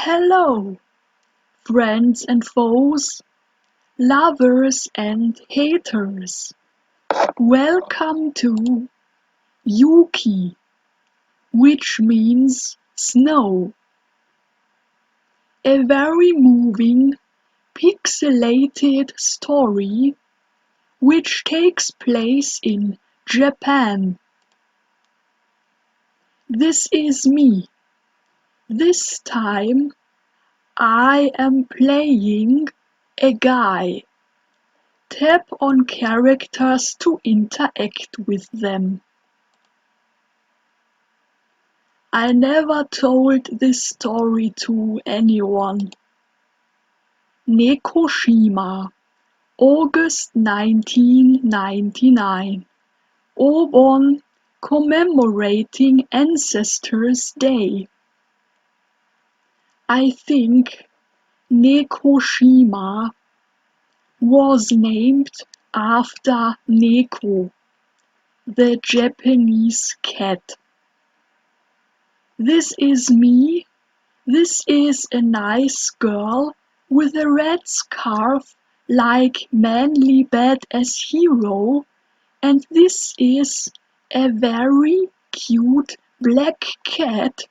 Hello, friends and foes, lovers and haters. Welcome to Yuki, which means snow. A very moving, pixelated story which takes place in Japan. This is me. This time I am playing a guy. Tap on characters to interact with them. I never told this story to anyone. Nekoshima, August 1999. Obon commemorating Ancestors' Day. I think Nekoshima was named after Neko, the Japanese cat. This is me. This is a nice girl with a red scarf like manly badass Hiro, and this is a very cute black cat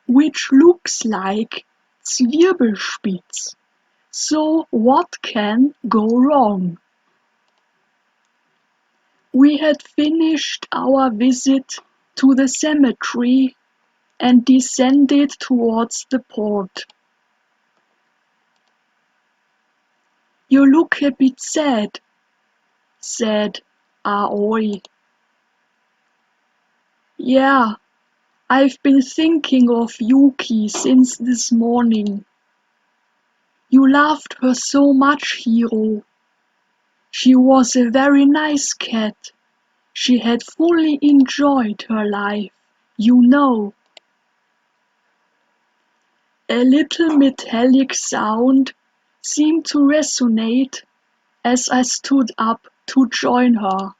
which looks like Zwirbelspitz. So what can go wrong? We had finished our visit to the cemetery and descended towards the port. "You look a bit sad," said Aoi. "Yeah, I've been thinking of Yuki since this morning. You loved her so much, Hiro. She was a very nice cat. She had fully enjoyed her life, you know." A little metallic sound seemed to resonate as I stood up to join her.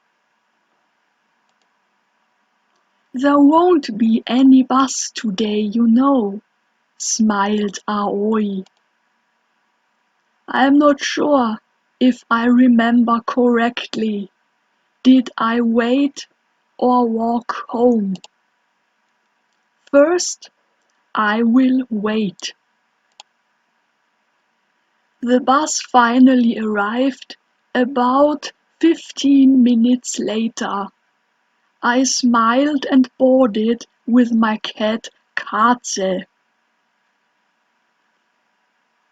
"There won't be any bus today, you know," smiled Aoi. "I'm not sure if I remember correctly. Did I wait or walk home?" "First, I will wait." The bus finally arrived about 15 minutes later. I smiled and boarded with my cat Kaze.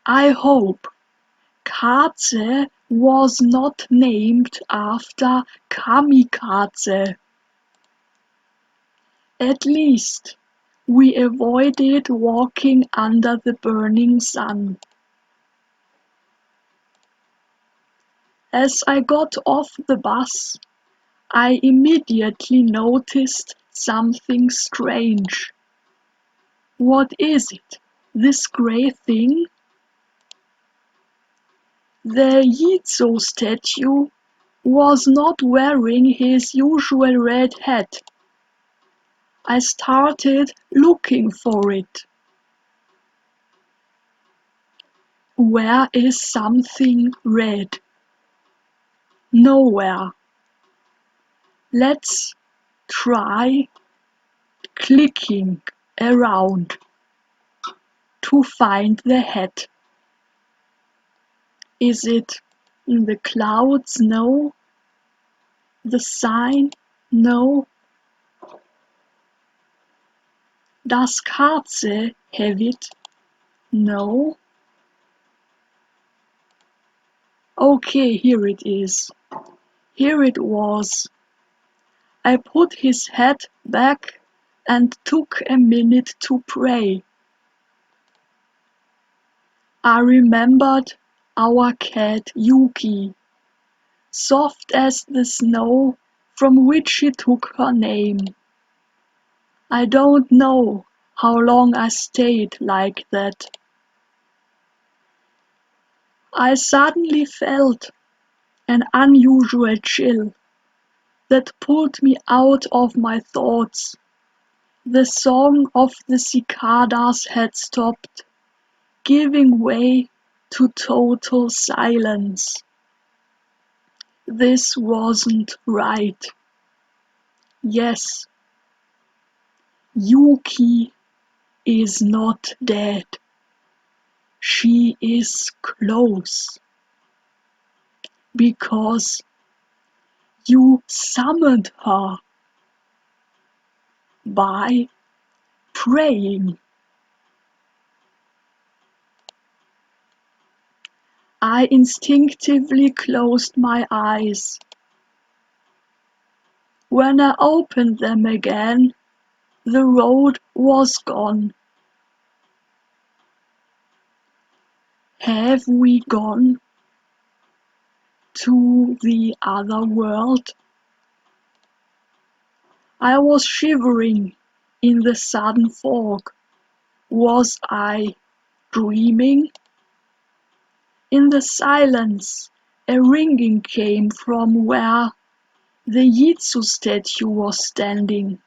I hope Kaze was not named after Kamikaze. At least we avoided walking under the burning sun. As I got off the bus, I immediately noticed something strange. What is it? This grey thing? The Yizo statue was not wearing his usual red hat. I started looking for it. Where is something red? Nowhere. Let's try clicking around to find the hat. Is it in the clouds? No. The sign? No. Does Kaze have it? No. Okay, here it is. Here it was. I put his hat back and took a minute to pray. I remembered our cat Yuki, soft as the snow from which she took her name. I don't know how long I stayed like that. I suddenly felt an unusual chill that pulled me out of my thoughts. The song of the cicadas had stopped, giving way to total silence. This wasn't right. Yes, Yuki is not dead. She is close. Because you summoned her by praying. I instinctively closed my eyes. When I opened them again, the road was gone. Have we gone to the other world? I was shivering in the sudden fog. Was I dreaming? In the silence, a ringing came from where the Jitsu statue was standing.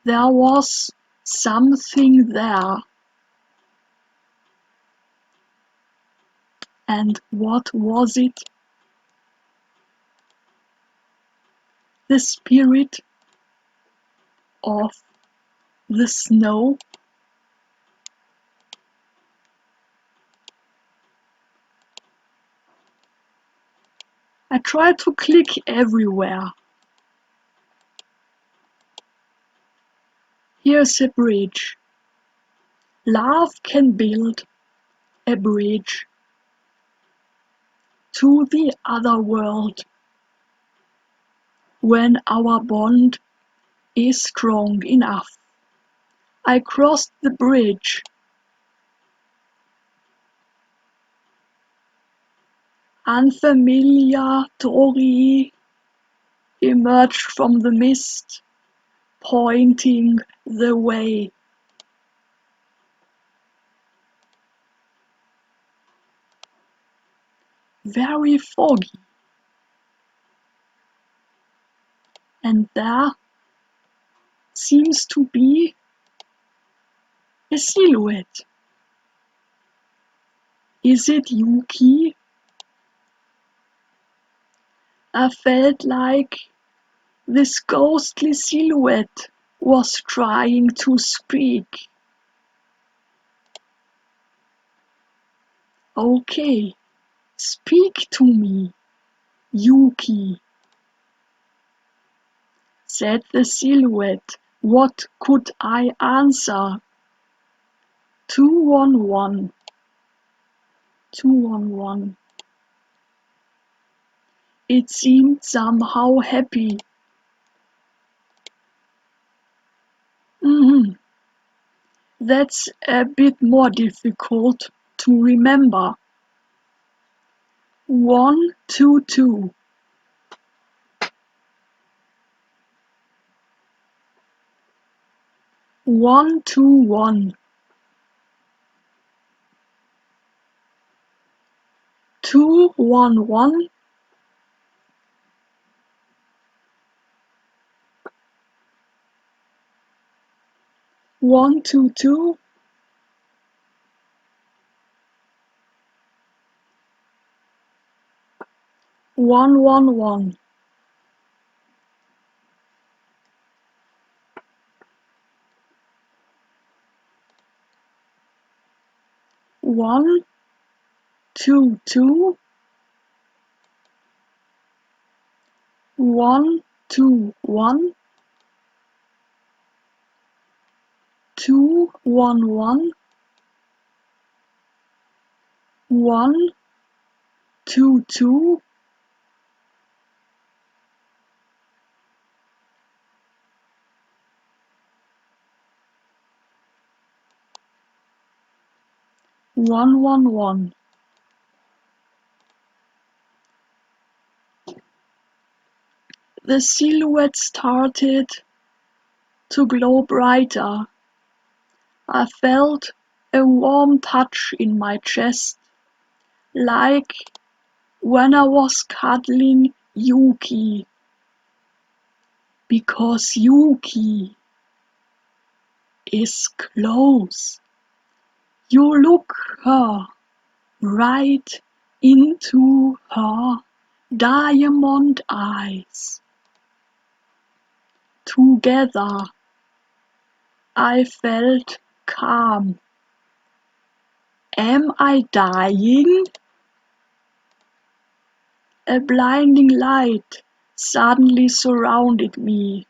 There was something there. And what was it? The spirit of the snow? I tried to click everywhere. Here's a bridge. Love can build a bridge to the other world when our bond is strong enough. I crossed the bridge. Unfamiliar Tori emerged from the mist, pointing the way. Very foggy. And there seems to be a silhouette. Is it Yuki? I felt like this ghostly silhouette was trying to speak. Okay, speak to me, Yuki, said the silhouette. What could I answer? 211. 211. It seemed somehow happy. That's a bit more difficult to remember. 122. 121. 211. 122. 111. 122. 121. 211. 122. 111. The silhouette started to glow brighter. I felt a warm touch in my chest, like when I was cuddling Yuki. Because Yuki is close. You look her right into her diamond eyes. Together I felt calm. Am I dying? A blinding light suddenly surrounded me.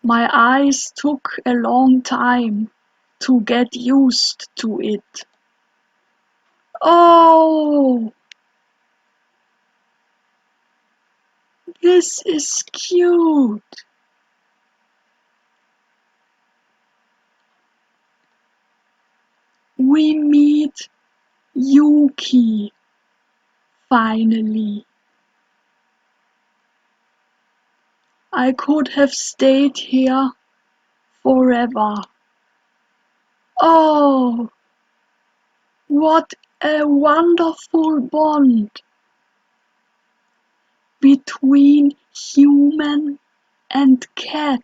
My eyes took a long time to get used to it. Oh, this is cute. We meet Yuki finally. I could have stayed here forever. Oh, what a wonderful bond between human and cat.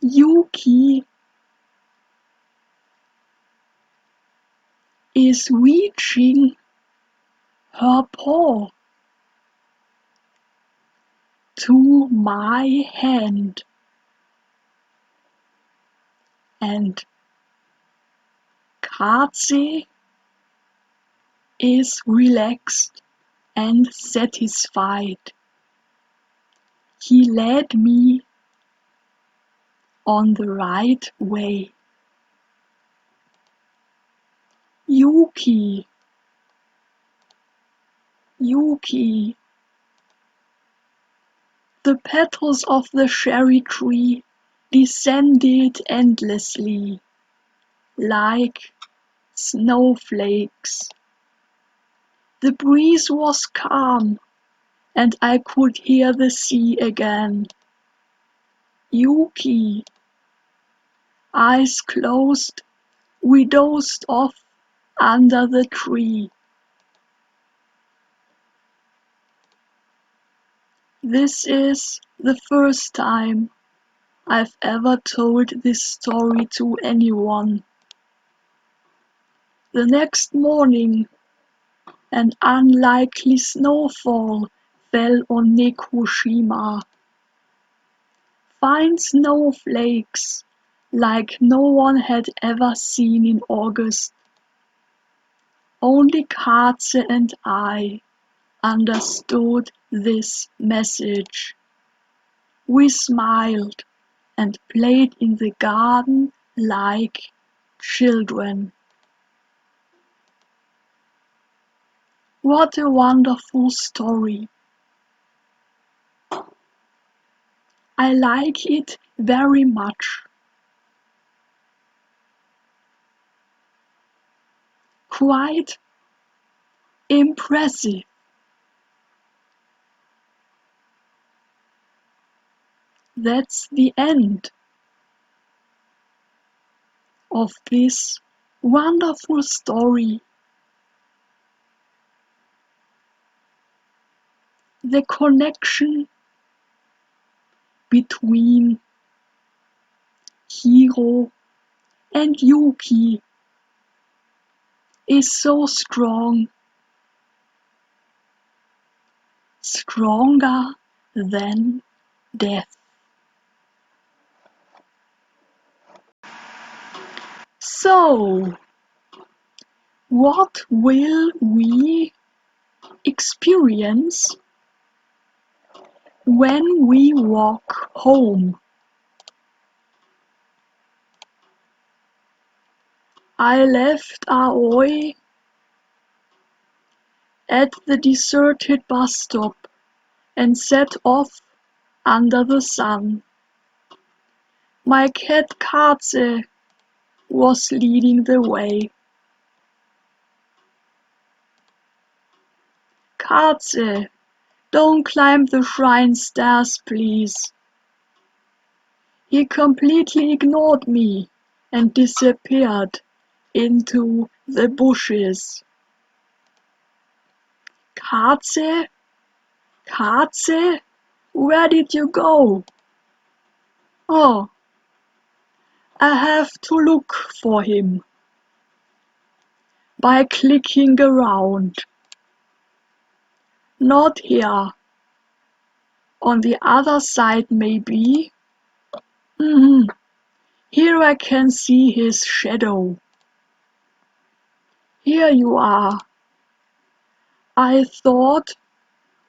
Yuki is reaching her paw to my hand, and Kaze is relaxed and satisfied. He led me on the right way. Yuki, Yuki. The petals of the cherry tree descended endlessly, like snowflakes. The breeze was calm, and I could hear the sea again. Yuki, eyes closed, we dozed off under the tree. This is the first time I've ever told this story to anyone. The next morning, an unlikely snowfall fell on Nekushima. Fine snowflakes like no one had ever seen in August. Only Katze and I understood this message. We smiled and played in the garden like children. What a wonderful story. I like it very much. Quite impressive. That's the end of this wonderful story. The connection between Hiro and Yuki is so strong, stronger than death. So, what will we experience when we walk home? I left Aoi at the deserted bus stop and set off under the sun. My cat Kaze was leading the way. Kaze, don't climb the shrine stairs, please. He completely ignored me and disappeared into the bushes. Kaze? Kaze? Where did you go? Oh, I have to look for him by clicking around. Not here. On the other side maybe. Hmm. Here I can see his shadow. Here you are. I thought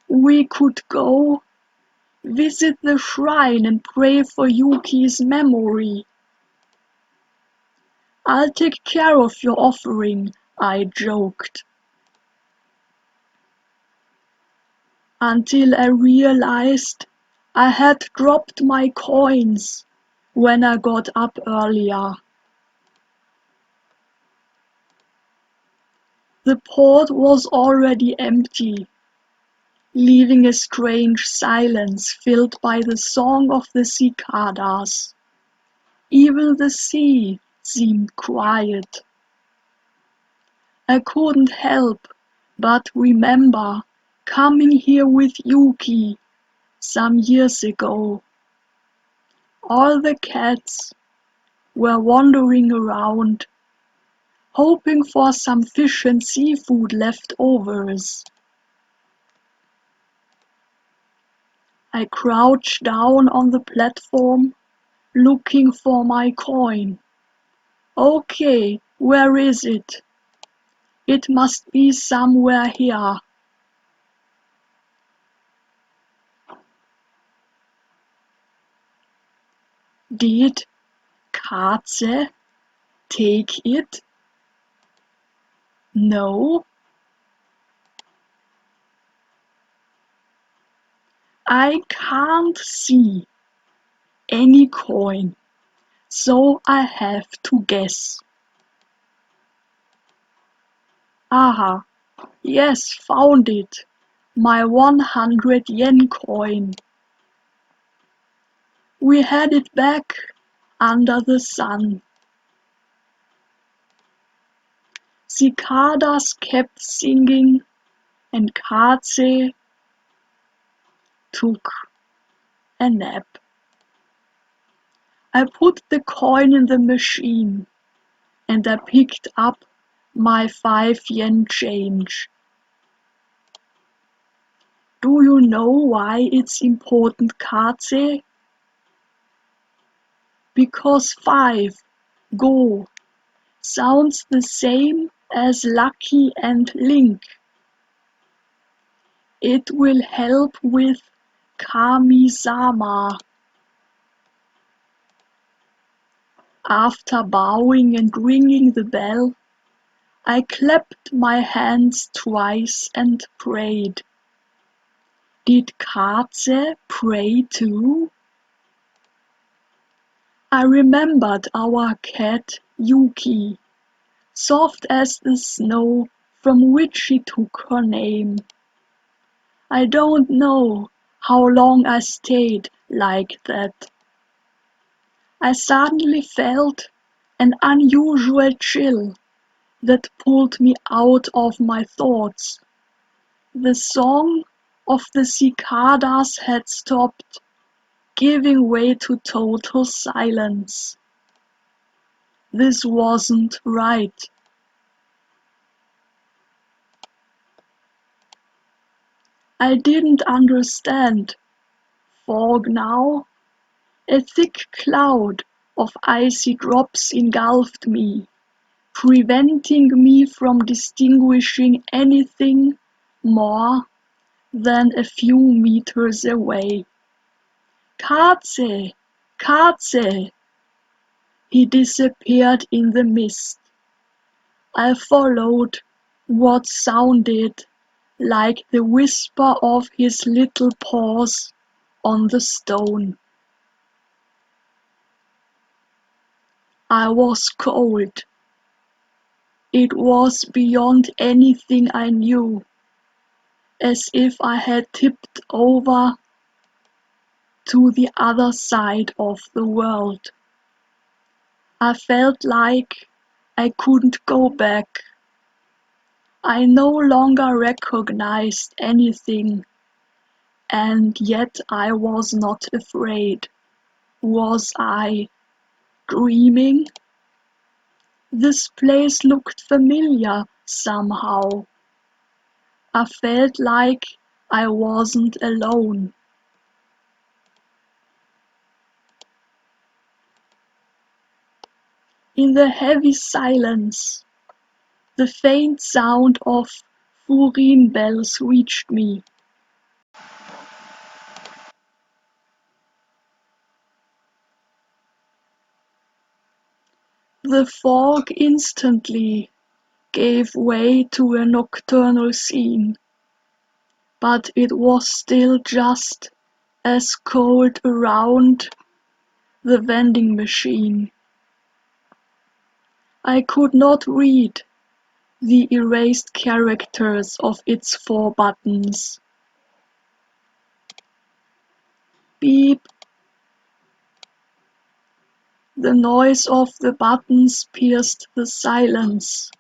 we could go visit the shrine and pray for Yuki's memory. I'll take care of your offering, I joked, until I realized I had dropped my coins when I got up earlier. The pot was already empty, leaving a strange silence filled by the song of the cicadas. Even the sea seemed quiet. I couldn't help but remember coming here with Yuki some years ago. All the cats were wandering around, hoping for some fish and seafood leftovers. I crouched down on the platform, looking for my coin. Okay, where is it? It must be somewhere here. Did Kaze take it? No, I can't see any coin, so I have to guess. Aha, yes, found it. My 100 yen coin. We had it back under the sun. Cicadas kept singing and Kaze took a nap. I put the coin in the machine and I picked up my 5 yen change. Do you know why it's important, Kaze? Because 5, go, sounds the same as lucky and link. It will help with Kami-sama. After bowing and ringing the bell, I clapped my hands twice and prayed. Did Kaze pray too? I remembered our cat Yuki, soft as the snow from which she took her name. I don't know how long I stayed like that. I suddenly felt an unusual chill that pulled me out of my thoughts. The song of the cicadas had stopped, giving way to total silence. This wasn't right. I didn't understand. Fog now? A thick cloud of icy drops engulfed me, preventing me from distinguishing anything more than a few meters away. Kaze! Kaze! He disappeared in the mist. I followed what sounded like the whisper of his little paws on the stone. I was cold. It was beyond anything I knew, as if I had tipped over to the other side of the world. I felt like I couldn't go back. I no longer recognized anything, and yet I was not afraid. Was I dreaming? This place looked familiar somehow. I felt like I wasn't alone. In the heavy silence, the faint sound of Furin bells reached me. The fog instantly gave way to a nocturnal scene, but it was still just as cold around the vending machine. I could not read the erased characters of its 4 buttons. Beep. The noise of the buttons pierced the silence.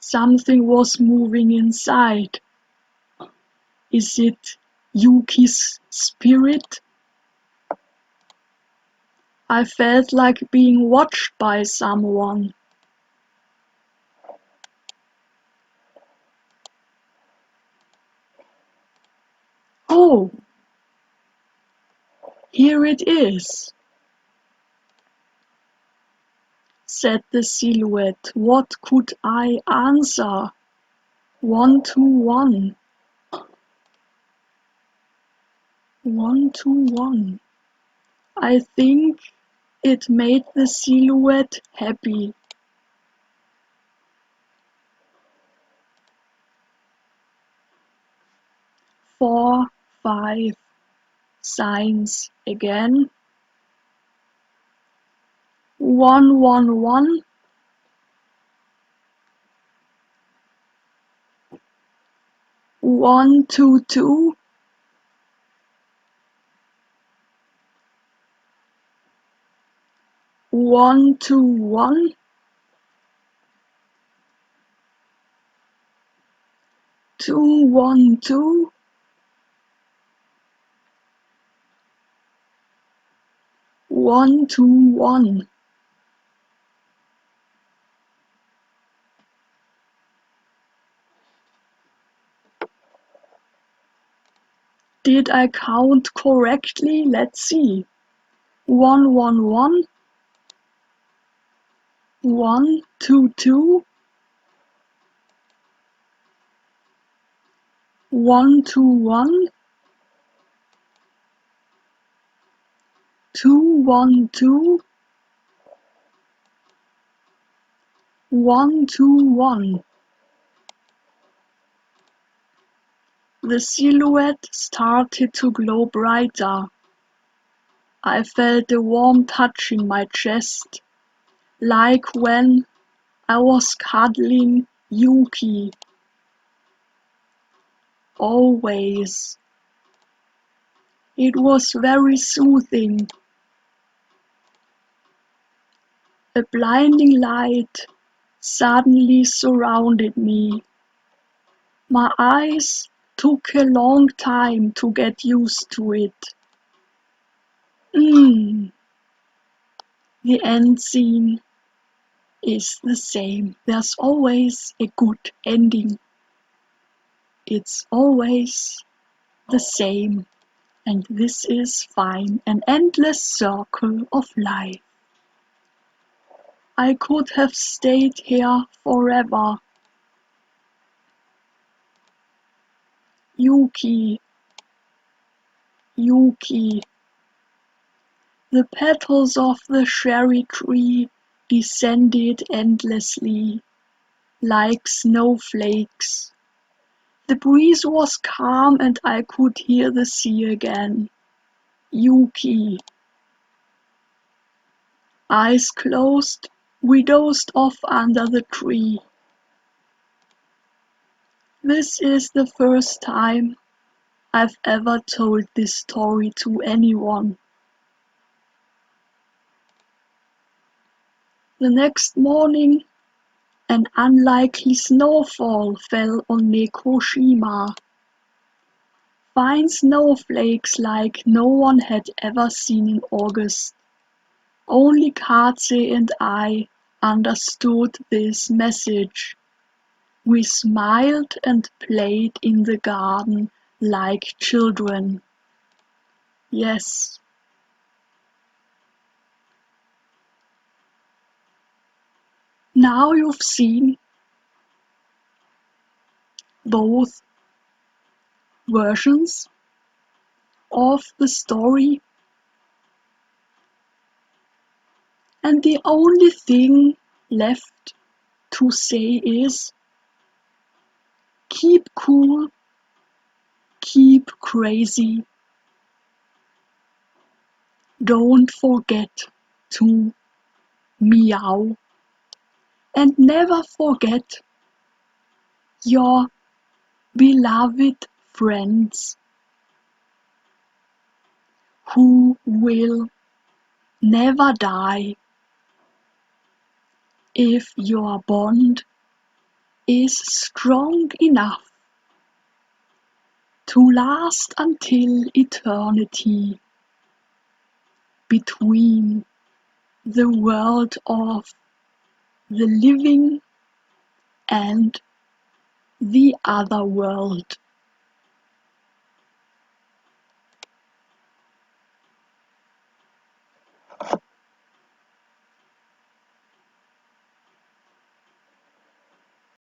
Something was moving inside. Is it Yuki's spirit? I felt like being watched by someone. Oh, here it is, said the silhouette. What could I answer? 121. 121. I think it made the silhouette happy. 4, 5. Signs again. 111. 122. 121. 212. 121. Did I count correctly? Let's see. 111. 122. 121. 212. 121. The silhouette started to glow brighter. I felt a warm touch in my chest, like when I was cuddling Yuki. Always. It was very soothing. A blinding light suddenly surrounded me. My eyes took a long time to get used to it. The end scene is the same. There's always a good ending. It's always the same. And this is fine. An endless circle of life. I could have stayed here forever. Yuki, Yuki. The petals of the cherry tree descended endlessly, like snowflakes. The breeze was calm and I could hear the sea again. Yuki. Eyes closed, we dozed off under the tree. This is the first time I've ever told this story to anyone. The next morning, an unlikely snowfall fell on Nekoshima. fine snowflakes like no one had ever seen in August. Only Kaze and I understood this message. We smiled and played in the garden like children. Yes. Now you've seen both versions of the story, and the only thing left to say is keep cool, keep crazy, don't forget to meow, and never forget your beloved friends who will never die if your bond is strong enough to last until eternity between the world of the living and the other world.